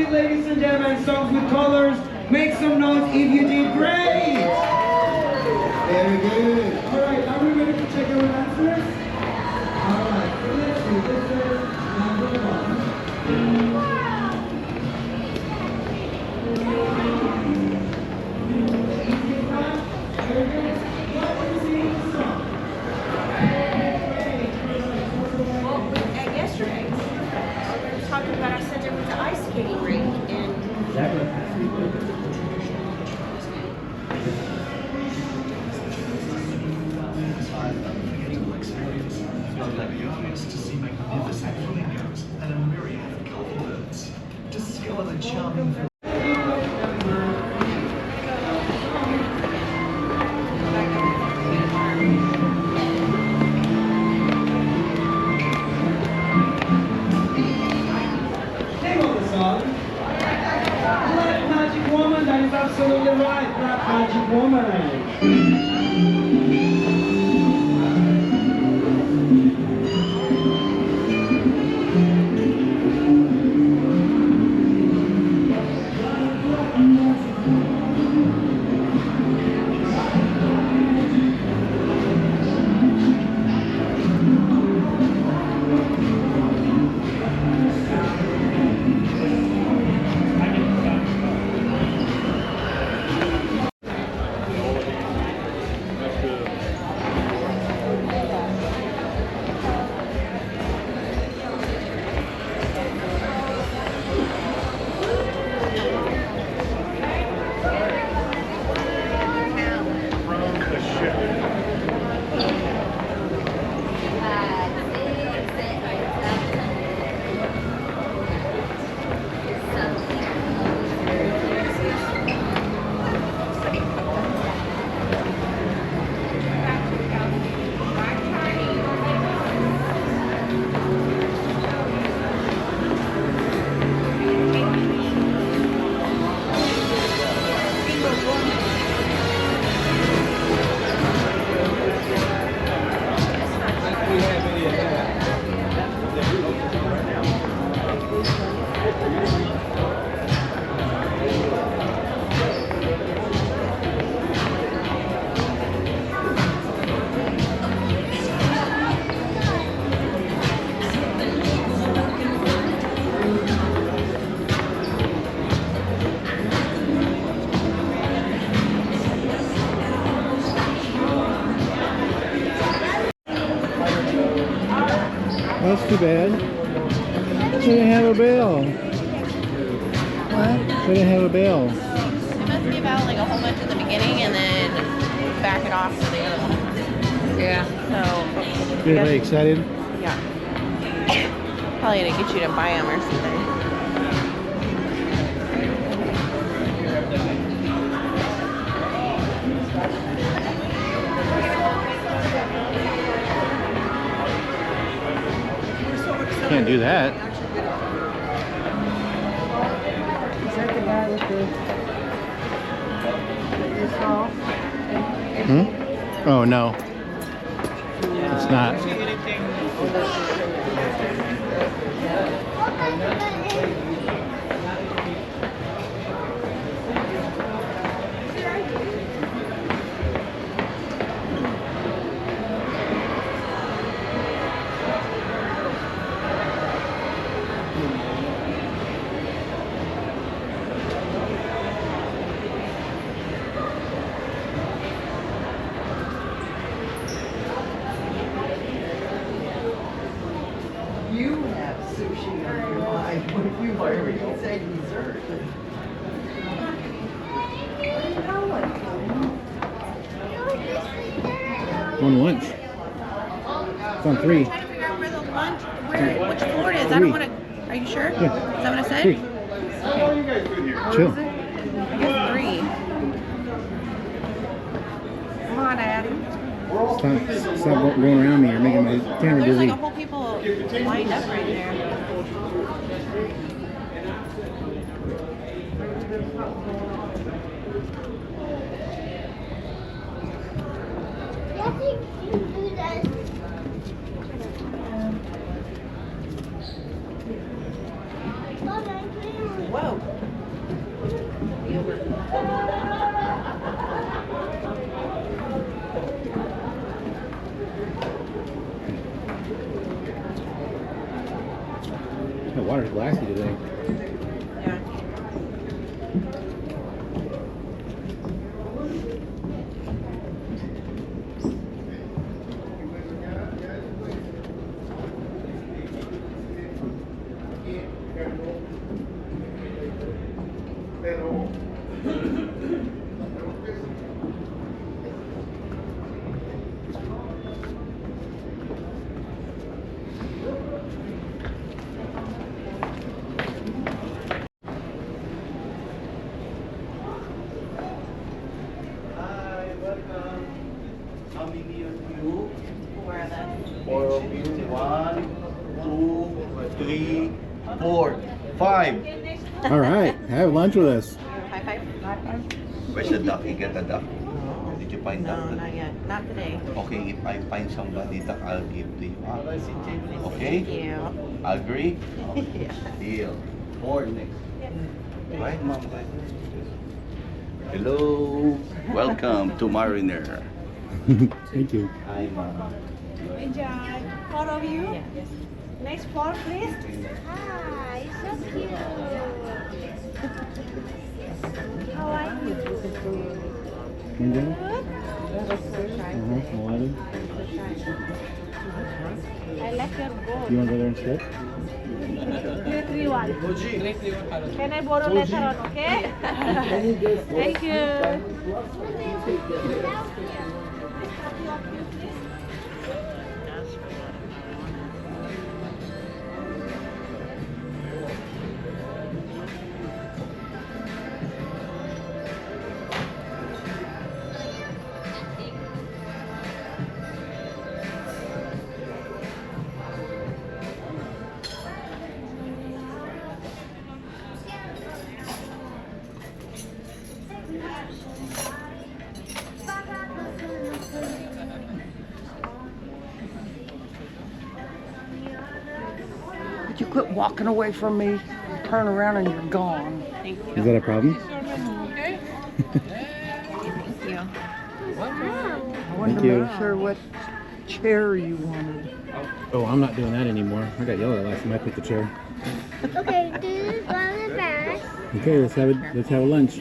it, ladies and gentlemen. Songs with colors. Make some noise if you did great. Very good. All right, are we ready to check our answers? All right, let's see. This is number 1. Yesterday, we were talking about I said there was an ice skating rink in to see magnificent flamingos and a myriad of colorful birds. To skill in a charming Absolutely right, Black Magic Woman. That's too bad. They didn't have a bell. What? They didn't have a bell. It must be about like a whole bunch at the beginning and then back it off to the other one. Yeah. So. Everybody excited? Yeah. Probably gonna get you to buy them or something. Can't do that. Is that the guy with the saw? Hmm? Oh no. It's not. You have sushi on your mind. What if you say dessert? On lunch. It's on 3. I'm trying to figure out where the lunch, which floor it is. I don't want to. Are you sure? Yeah. Is that what I said? 3. Chill. I guess 3. Come on, Daddy. Stop going around me. You're making my camera There's dizzy. like a whole people lined up right there. Whoa. Be over. The water's glassy today. Yeah. Hi, welcome. How many of you? Where are they? 4 of you. 1, 2, 3, 4, 5. All right, have lunch with us. High five? High five? Where's the duck? You get the duck? Did you find No, duck? not yet. Not today. Okay, if I find somebody duck, I'll give to you. Huh? Thank Okay? you. Agree? Yeah. Deal. 4 next. Right, mom? Hello. Welcome to Mariner. Thank you. Hi, mom. Enjoy. Four of you. Yeah. Yes. Next four, please. Hi, so cute. How are you? Enjoy. Good. 11. I like your boat. You want to go there and sit? 331. Can I borrow later on, okay? Thank you. Would you quit walking away from me? Turn around and you're gone. Thank you. Is that a problem? Thank you. I wanted Thank to you. make sure what chair you wanted. Oh, I'm not doing that anymore. I got yelled at last time I picked the chair. Okay, do you want the best? Okay, let's have a lunch.